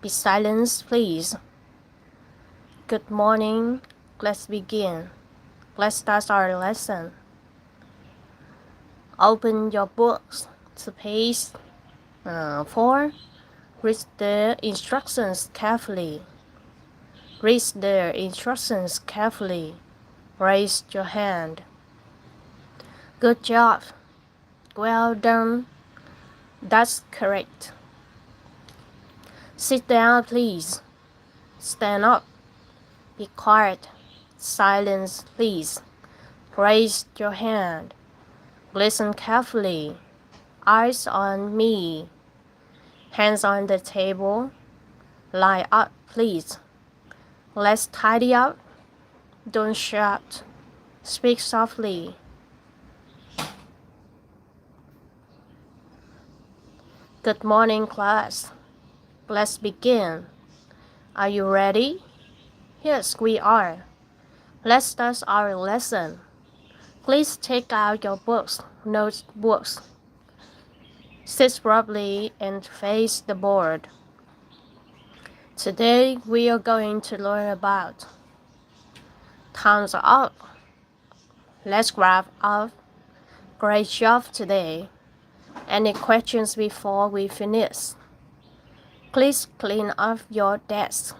Be silent, please. Good morning. Let's begin. Let's start our lesson. Open your books to page 4. Read the instructions carefully. Read the instructions carefully. Raise your hand. Good job. Well done. That's correct. Sit down, please. Stand up. Be quiet. Silence, please. Raise your hand. Listen carefully. Eyes on me. Hands on the table. Line up, please. Let's tidy up. Don't shout. Speak softly. Good morning, class. Let's begin. Are you ready? Yes, we are. Let's start our lesson. Please take out your books, notebooks. Sit properly and face the board. Today we are going to learn about thumbs up. Let's grab up. Great job today. Any questions before we finish? Please clean up your desk.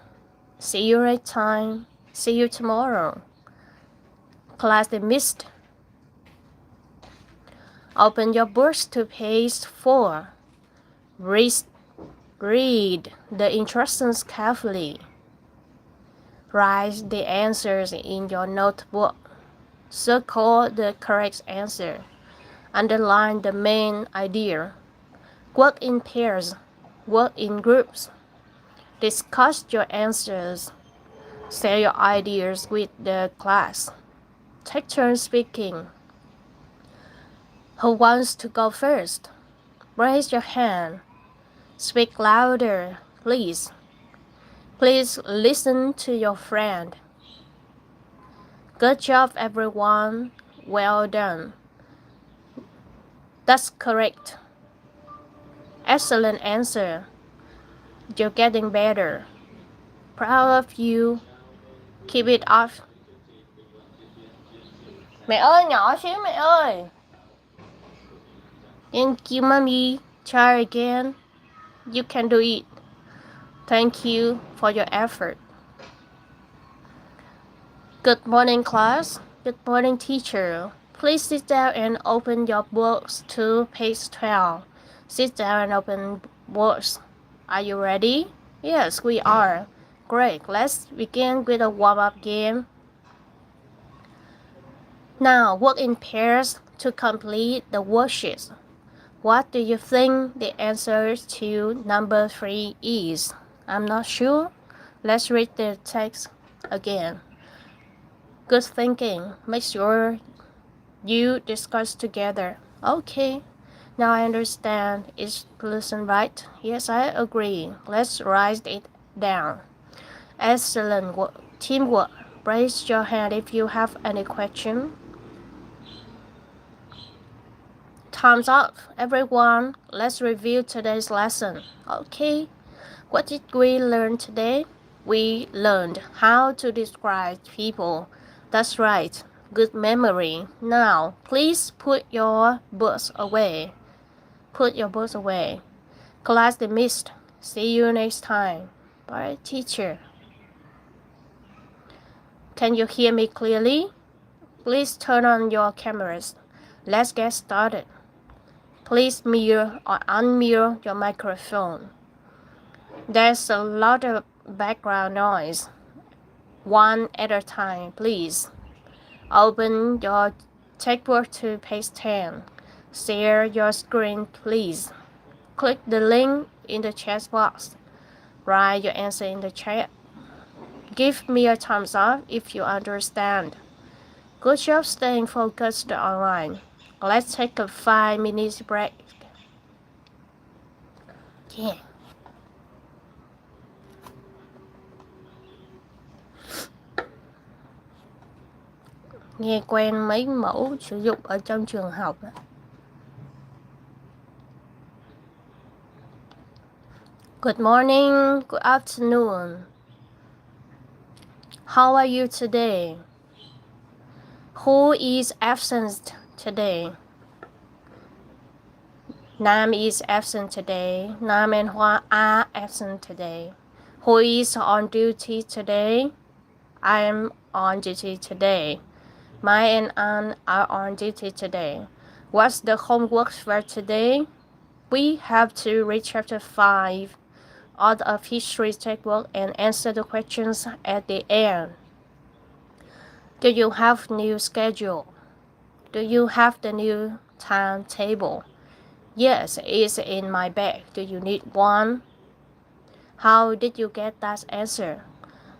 See you next time. See you tomorrow. Class dismissed. Open your books to page 4. Read the instructions carefully. Write the answers in your notebook. Circle the correct answer. Underline the main idea. Work in pairs. Work in groups. Discuss your answers. Share your ideas with the class. Take turns speaking. Who wants to go first? Raise your hand. Speak louder, please. Please listen to your friend. Good job, everyone. Well done. That's correct. Excellent answer. You're getting better. Proud of you. Keep it up. Mẹ ơi, nhỏ xíu mẹ ơi. Thank you, mommy. Try again. You can do it. Thank you for your effort. Good morning, class. Good morning, teacher. Please sit down and open your books to page 12. Sit down and open books. Are you ready? Yes, we are. Great. Let's begin with a warm-up game. Now, work in pairs to complete the worksheets. What do you think the answer to number 3 is? I'm not sure. Let's read the text again. Good thinking. Make sure you discuss together. Okay. Now I understand. Is listen right? Yes, I agree. Let's write it down. Excellent work. Teamwork. Raise your hand if you have any question. Thumbs up, everyone. Let's review today's lesson. Okay. What did we learn today? We learned how to describe people. That's right. Good memory. Now, please put your books away. Put your books away. Class dismissed. See you next time. Bye, teacher. Can you hear me clearly? Please turn on your cameras. Let's get started. Please mute or unmute your microphone. There's a lot of background noise. One at a time, please. Open your textbook to page 10. Share your screen, please. Click the link in the chat box. Write your answer in the chat. Give me a thumbs up if you understand. Good job staying focused online. Let's take a 5-minute break. Yeah. Nghe quen mấy mẫu sử dụng ở trong trường học đó. Good morning, good afternoon. How are you today? Who is absent today? Nam is absent today. Nam and Hoa are absent today. Who is on duty today? I am on duty today. Mai and An are on duty today. What's the homework for today? We have to read chapter 5 out of history textbook and answer the questions at the end. Do you have new schedule? Do you have the new timetable? Yes, it's in my bag. Do you need one? How did you get that answer?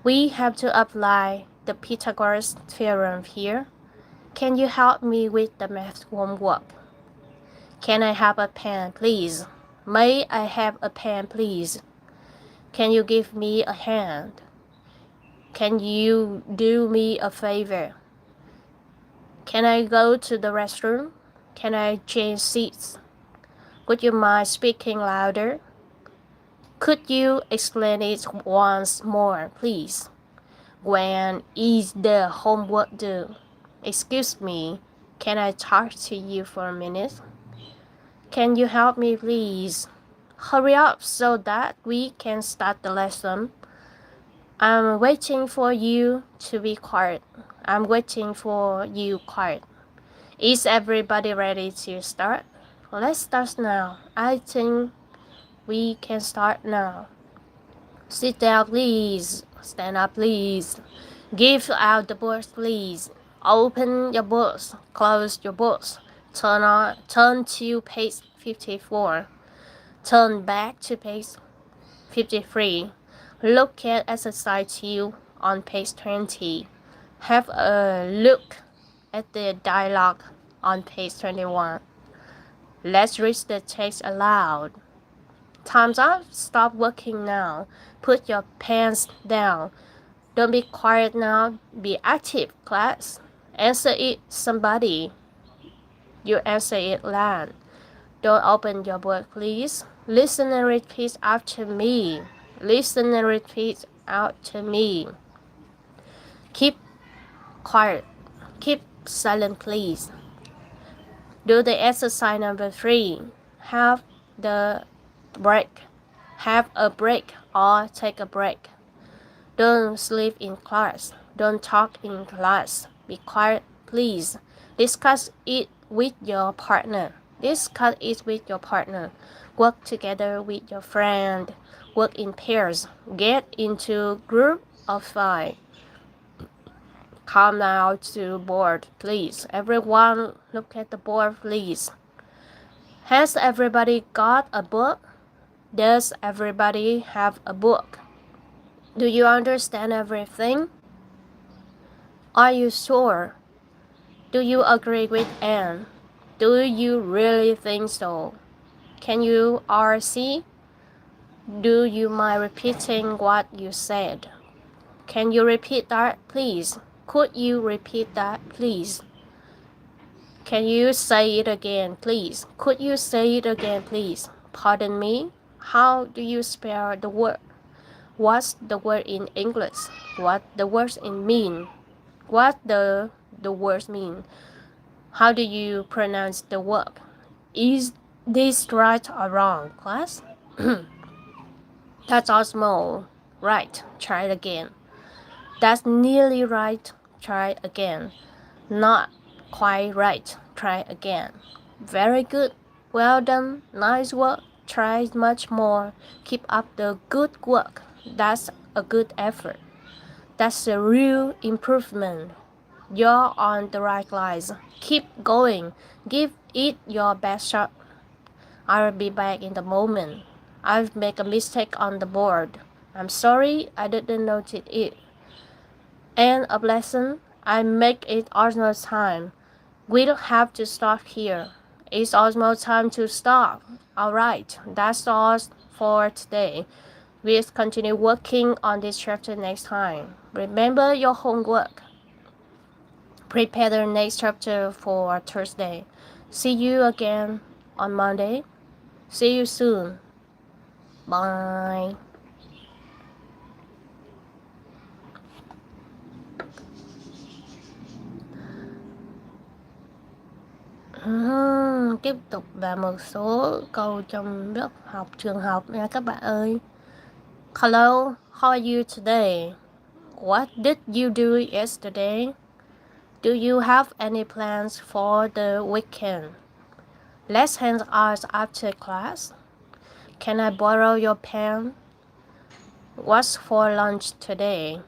We have to apply the Pythagoras theorem here. Can you help me with the math homework? Can I have a pen, please? May I have a pen, please? Can you give me a hand? Can you do me a favor? Can I go to the restroom? Can I change seats? Would you mind speaking louder? Could you explain it once more, please? When is the homework due? Excuse me, can I talk to you for a minute? Can you help me, please? Hurry up so that we can start the lesson. I'm waiting for you to be quiet. I'm waiting for you quiet. Is everybody ready to start? Let's start now. I think we can start now. Sit down, please. Stand up, please. Give out the books, please. Open your books. Close your books. Turn to page 54. Turn back to page 53. Look at exercise 2 on page 20. Have a look at the dialogue on page 21. Let's read the text aloud. Time's up. Stop working now. Put your pens down. Don't be quiet now. Be active, class. Answer it, somebody. You answer it loud. Don't open your book, please. Listen and repeat after me. Listen and repeat after me. Keep quiet. Keep silent, please. Do the exercise number 3. Have the break. Have a break or take a break. Don't sleep in class. Don't talk in class. Be quiet, please. Discuss it with your partner. Discuss it with your partner. Work together with your friend. Work in pairs. Get into group of 5. Come now to board, please. Everyone look at the board, please. Has everybody got a book? Does everybody have a book? Do you understand everything? Are you sure? Do you agree with Anne? Do you really think so? Can you RC? Do you mind repeating what you said? Can you repeat that, please? Could you repeat that, please? Can you say it again, please? Could you say it again, please? Pardon me? How do you spell the word? What's the word in English? What the words in mean? What the words mean? How do you pronounce the word? Is this right or wrong, class? That's all small. Right. Try it again. That's nearly right. Try again. Not quite right. Try again. Very good. Well done. Nice work. Try much more. Keep up the good work. That's a good effort. That's a real improvement. You're on the right lines. Keep going. Give it your best shot. I'll be back in a moment. I've made a mistake on the board. I'm sorry, I didn't notice it. End of lesson. I make it almost time. We don't have to stop here. It's almost time to stop. Alright, that's all for today. We'll continue working on this chapter next time. Remember your homework. Prepare the next chapter for Thursday. See you again on Monday. See you soon. Bye. Tiếp tục là một số câu trong lớp học trường học nha các bạn ơi. Hello, how are you today? What did you do yesterday? Do you have any plans for the weekend? Let's hang out after class. Can I borrow your pen? What's for lunch today?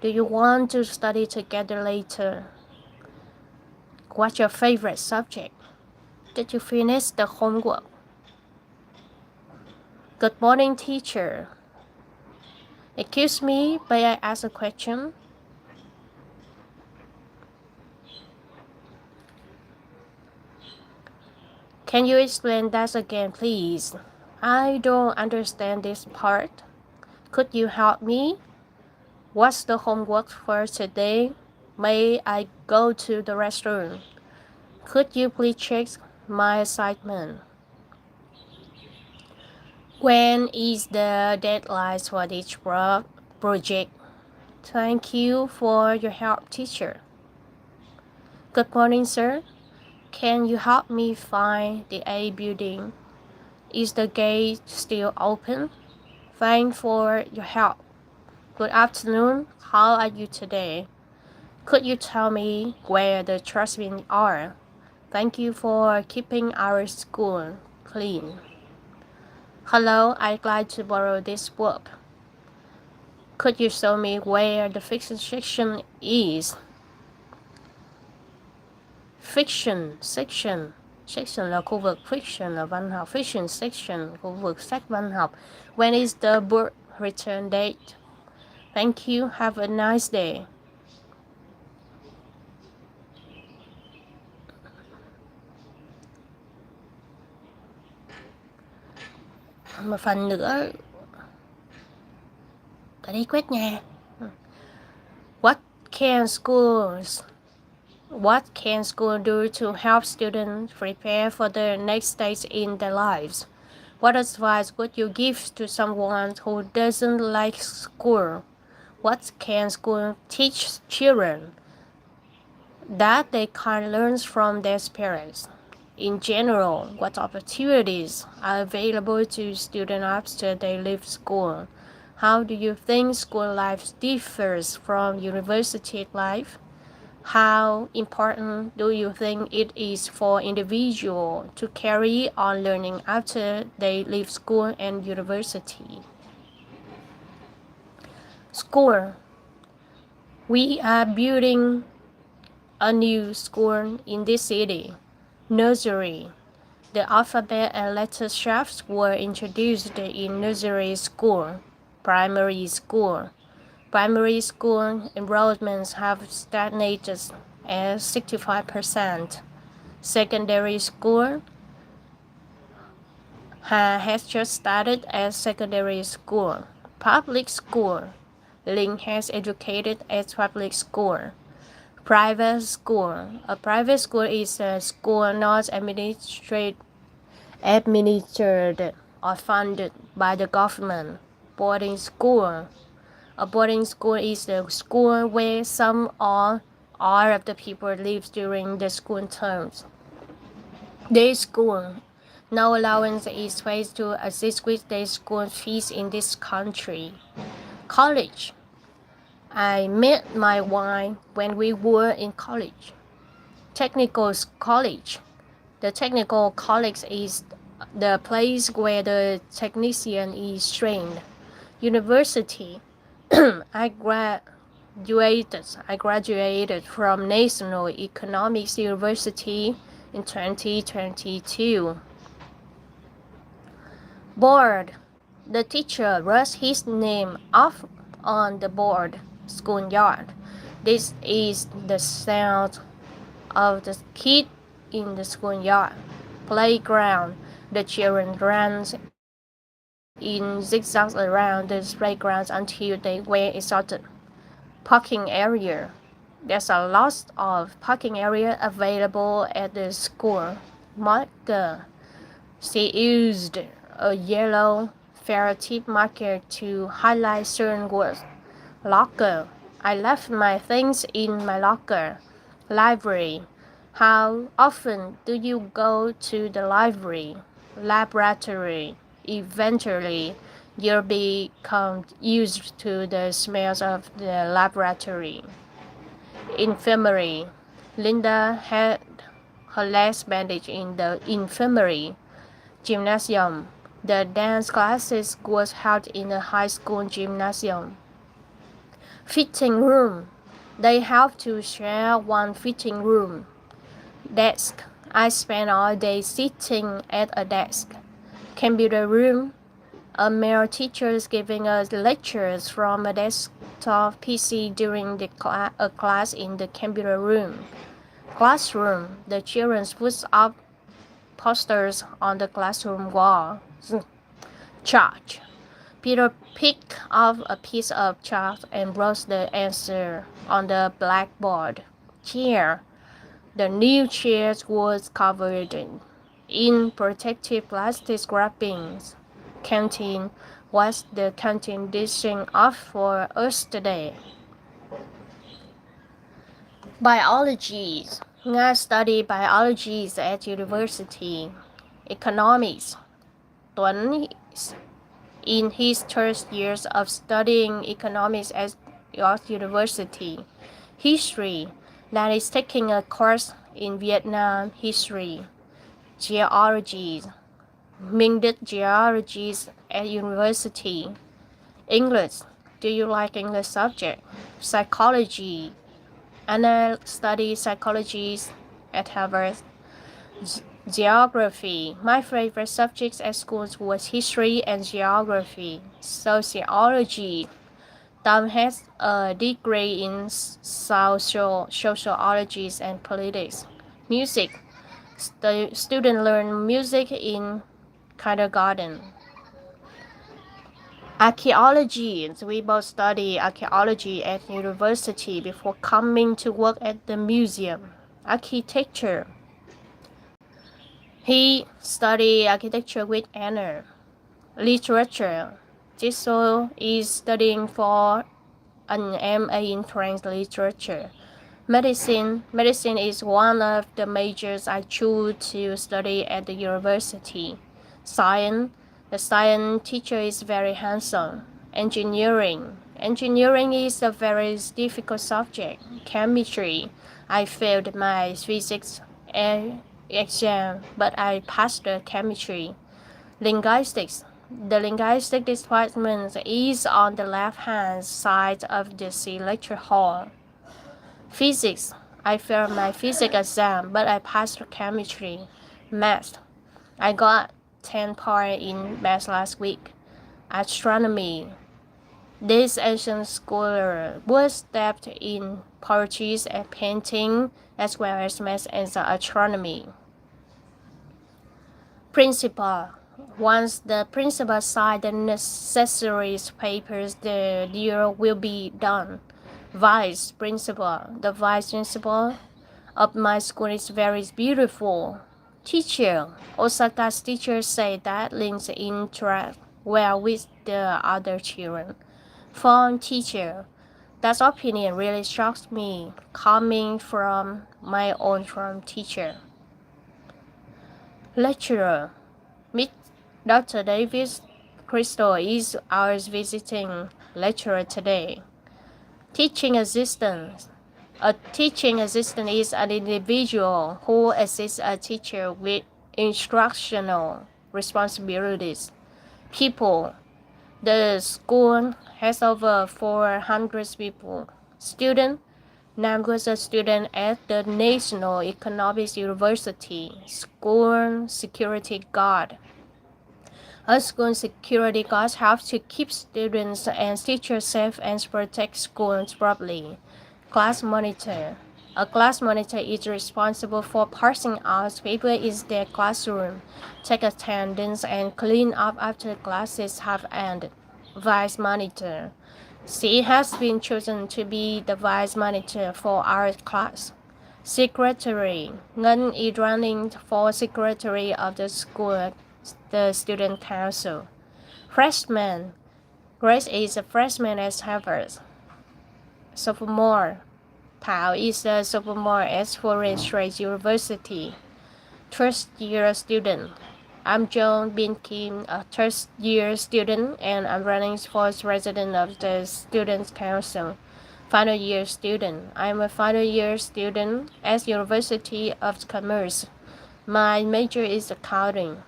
Do you want to study together later? What's your favorite subject? Did you finish the homework? Good morning, teacher. Excuse me, may I ask a question? Can you explain that again, please? I don't understand this part. Could you help me? What's the homework for today? May I go to the restroom? Could you please check my assignment? When is the deadline for this project? Thank you for your help, teacher. Good morning, sir. Can you help me find the A building? Is the gate still open? Thanks for your help. Good afternoon. How are you today? Could you tell me where the trustbins are? Thank you for keeping our school clean. Hello, I'd like to borrow this book. Could you show me where the fiction section is? Fiction section. Section là khu vực, fiction là văn học. Fiction section, khu vực sách văn học. When is the book return date? Thank you. Have a nice day. Một phần nữa. Tại đây quét nhà. What can schools do to help students prepare for the next stage in their lives? What advice would you give to someone who doesn't like school? What can school teach children that they can learn from their parents? In general, what opportunities are available to students after they leave school? How do you think school life differs from university life? How important do you think it is for individuals to carry on learning after they leave school and university? School. We are building a new school in this city. Nursery. The alphabet and letter shapes were introduced in nursery school. Primary school. Primary school enrollments have stagnated at 65%. Secondary school has just started as secondary school. Public school. Link has educated at public school. Private school. A private school is a school not administered or funded by the government. Boarding school. A boarding school is a school where some or all of the people live during the school terms. Day school. No allowance is paid to assist with their school fees in this country. College. I met my wife when we were in college. Technical college. The technical college is the place where the technician is trained. University. I graduated from National Economics University in 2022. Board. The teacher wrote his name off on the board. Schoolyard. This is the sound of the kid in the schoolyard. Playground. The children ran in zigzags around the playgrounds until they were exhausted. Parking area. There's a lot of parking area available at the school. Marker. She used a yellow fair tip marker to highlight certain words. Locker. I left my things in my locker. Library. How often do you go to the library? Laboratory. Eventually, you'll become used to the smells of the laboratory. Infirmary. Linda had her legs bandaged in the infirmary. Gymnasium. The dance classes was held in the high school gymnasium. Fitting room. They have to share one fitting room. Desk. I spend all day sitting at a desk. Computer room. A male teacher is giving us lectures from a desktop PC during a class in the computer room. Classroom. The children put up posters on the classroom wall. Charge. Peter picked up a piece of chalk and wrote the answer on the blackboard. Chair. The new chair was covered in protective plastic wrappings. Canteen. What's the canteen dishing up for us today? Biology. I study biology at university. Economics. Tuấn is in his third years of studying economics at York University. History. That is taking a course in Vietnam history. Geology. Minh did geology at university. English. Do you like English subject? Psychology. Anna studied psychology at Harvard. Geography. My favorite subjects at school was history and geography. Sociology. Tom has a degree in sociology and politics. Music. Students learn music in kindergarten. Archaeology. We both study archaeology at university before coming to work at the museum. Architecture. He studied architecture with honor. Literature. Jisoo is studying for an MA in French literature. Medicine. Medicine is one of the majors I choose to study at the university. Science. The science teacher is very handsome. Engineering. Engineering is a very difficult subject. Chemistry. I failed my physics exam, but I passed the chemistry. Linguistics. The linguistic department is on the left-hand side of the lecture hall. Physics. I failed my physics exam, but I passed chemistry. Math. I got 10 points in math last week. Astronomy. This ancient scholar was steeped in poetry and painting, as well as math and astronomy. Principal. Once the principal signs the necessary papers, the deal will be done. Vice principal. The vice principal of my school is very beautiful. Teacher. Osaka's teachers say that Lin's interact well with the other children. Form teacher. That opinion really shocks me, coming from my own form teacher. Lecturer. Meet Dr. Davis Crystal is our visiting lecturer today. Teaching assistant. A teaching assistant is an individual who assists a teacher with instructional responsibilities. People. The school has over 400 people. Student. Nam was a student at the National Economics University. School security guard. A school security guard helps to keep students and teachers safe and protect schools properly. Class monitor. A class monitor is responsible for parsing out people in their classroom, take attendance, and clean up after classes have ended. Vice monitor. She has been chosen to be the vice monitor for our class. Secretary. Ngân is running for secretary of the school, the student council. Freshman. Grace is a freshman at Harvard. Sophomore. Thảo is a sophomore at Florida State University. First-year student. I'm John Bin Kim, a third-year student, and I'm running for president of the Students' Council. Final year student. I'm a final year student at University of Commerce. My major is accounting.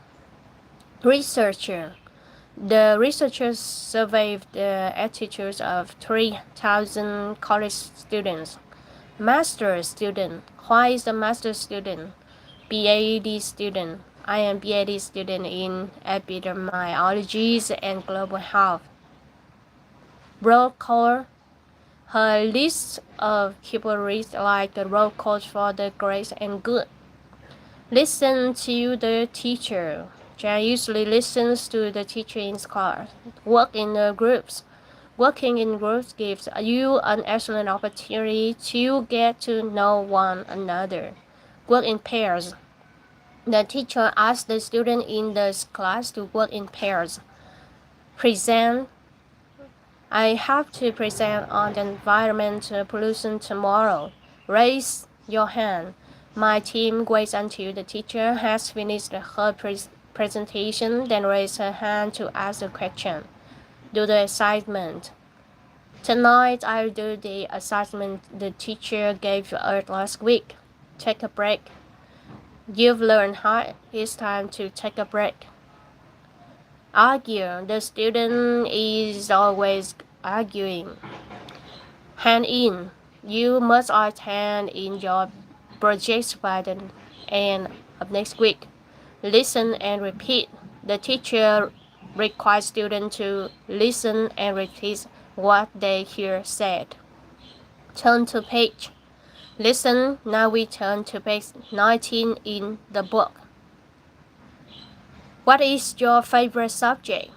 Researcher. The researchers surveyed the attitudes of 3,000 college students. Master student. Why is a master student? BAD student. I am BAD student in epidemiology and global health. Roll call. Her list of people reads like the roll call for the great and good. Listen to the teacher. Jan usually listens to the teacher in class. Work in the groups. Working in groups gives you an excellent opportunity to get to know one another. Work in pairs. The teacher asks the student in the class to work in pairs. Present. I have to present on the environmental pollution tomorrow. Raise your hand. My team waits until the teacher has finished her presentation, then raise her hand to ask a question. Do the assignment. Tonight I'll do the assignment the teacher gave us last week. Take a break. You've learned hard. It's time to take a break. Argue. The student is always arguing. Hand in. You must attend in your projects by the end of next week. Listen and repeat. The teacher requires students to listen and repeat what they hear said. Turn to page. Listen, now we turn to page 19 in the book. What is your favorite subject?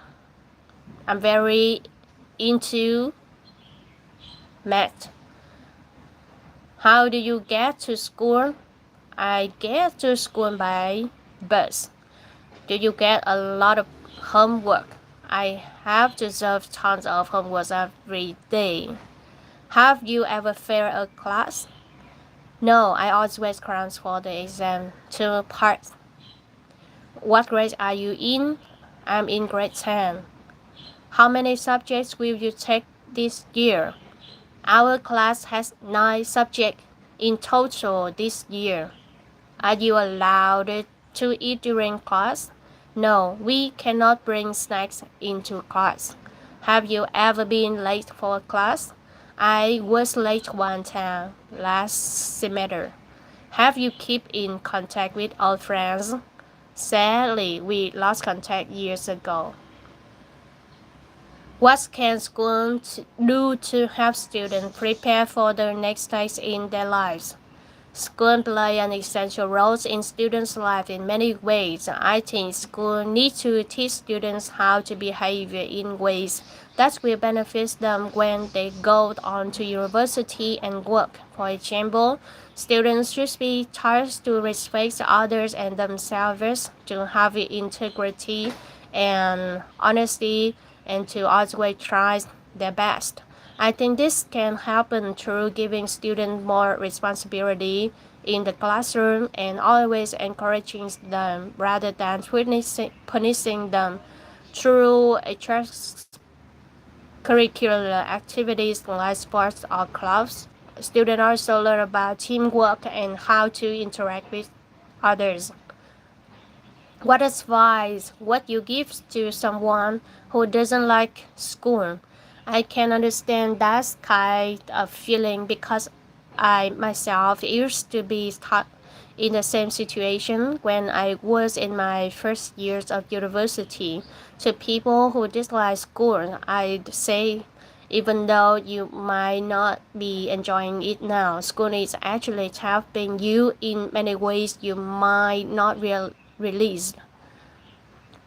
I'm very into math. How do you get to school? I get to school by bus. Do you get a lot of homework? I have to solve tons of homework every day. Have you ever failed a class? No, I always cram for the exam 2 parts. What grade are you in? I'm in grade 10. How many subjects will you take this year? Our class has 9 subjects in total this year. Are you allowed to eat during class? No, we cannot bring snacks into class. Have you ever been late for class? I was late one time last semester. Have you kept in contact with old friends? Sadly, we lost contact years ago. What can schools do to help students prepare for the next stage in their lives? Schools play an essential role in students' lives in many ways. I think schools need to teach students how to behave in ways that will benefit them when they go on to university and work. For example, students should be taught to respect others and themselves, to have integrity and honesty, and to always try their best. I think this can happen through giving students more responsibility in the classroom and always encouraging them rather than punishing them through extracurricular activities like sports or clubs. Students also learn about teamwork and how to interact with others. What advice would you give to someone who doesn't like school? I can understand that kind of feeling because I myself used to be taught in the same situation when I was in my first years of university. To people who dislike school, I'd say even though you might not be enjoying it now, school is actually helping you in many ways you might not realize.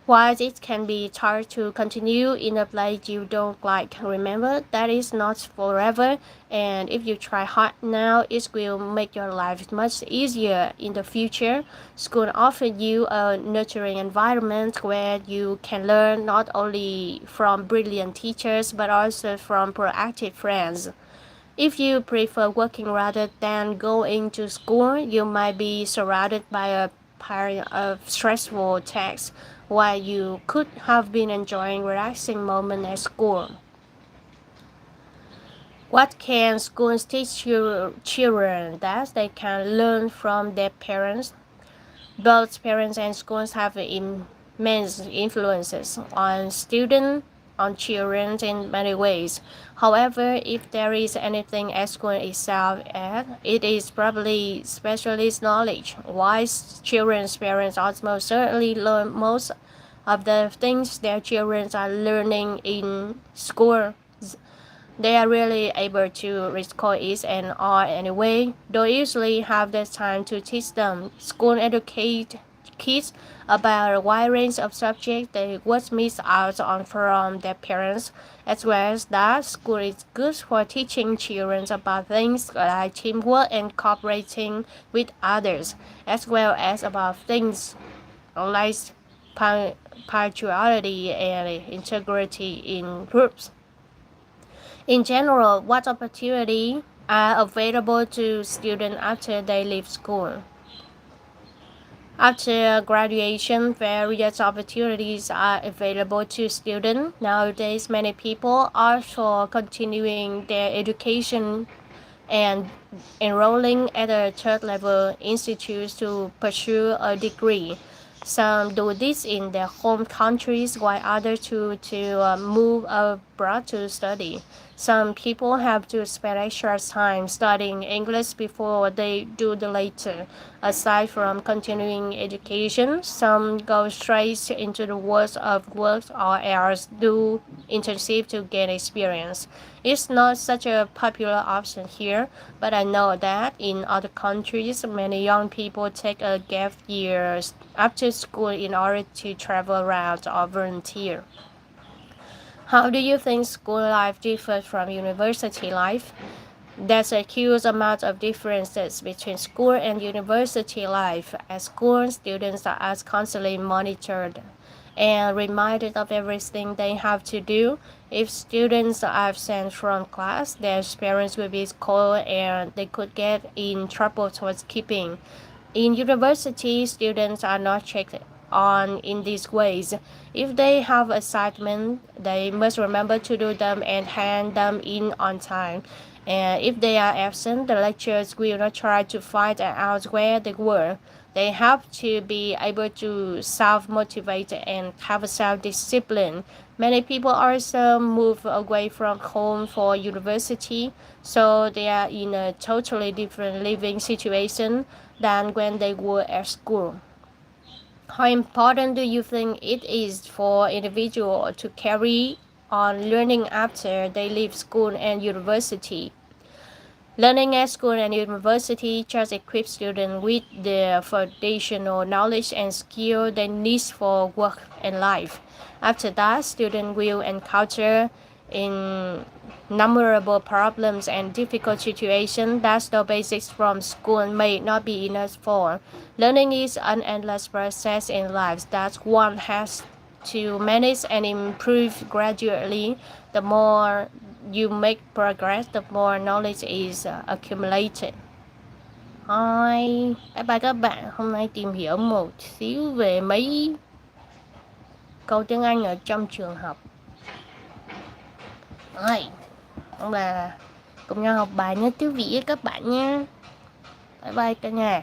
While it can be hard to continue in a place you don't like, remember that is not forever, and if you try hard now, it will make your life much easier in the future. School offers you a nurturing environment where you can learn not only from brilliant teachers but also from proactive friends. If you prefer working rather than going to school, you might be surrounded by a pile of stressful tasks while you could have been enjoying relaxing moments at school. What can schools teach your children that they can learn from their parents? Both parents and schools have immense influences on students, on children in many ways. However, if there is anything at school itself at, it is probably specialist knowledge. Wise children's parents almost certainly learn most of the things their children are learning in school. They are really able to recall it and are anyway. Don't usually have the time to teach them. School educate kids about a wide range of subjects they would miss out on from their parents, as well as that school is good for teaching children about things like teamwork and cooperating with others, as well as about things like punctuality and integrity in groups. In general, what opportunities are available to students after they leave school? After graduation, various opportunities are available to students. Nowadays, many people are for continuing their education and enrolling at a third level institutes to pursue a degree. Some do this in their home countries while others choose to move abroad to study. Some people have to spend extra time studying English before they do the later. Aside from continuing education, some go straight into the world of work or else do internship to gain experience. It's not such a popular option here, but I know that in other countries, many young people take a gap year after school in order to travel around or volunteer. How do you think school life differs from university life? There's a huge amount of differences between school and university life. At school, students are constantly monitored and reminded of everything they have to do. If students are absent from class, their parents will be called and they could get in trouble towards keeping. In university, students are not checked on in these ways. If they have assignments, they must remember to do them and hand them in on time. And if they are absent, the lecturers will not try to find out where they were. They have to be able to self-motivate and have self-discipline. Many people also move away from home for university, so they are in a totally different living situation than when they were at school. How important do you think it is for individuals to carry on learning after they leave school and university? Learning at school and university just equips students with the foundational knowledge and skill they need for work and life. After that, students will encounter innumerable problems and difficult situations that the basics from school may not be enough for. Learning is an endless process in life that one has to manage and improve gradually. The more you make progress, the more knowledge is accumulated. Hi, bye bye các bạn. Hôm nay tìm hiểu một xíu về mấy câu tiếng Anh ở trong trường học. Rồi, cũng là cùng nhau học bài nhớ tiếng Việt với các bạn nha. Bye bye cả nhà.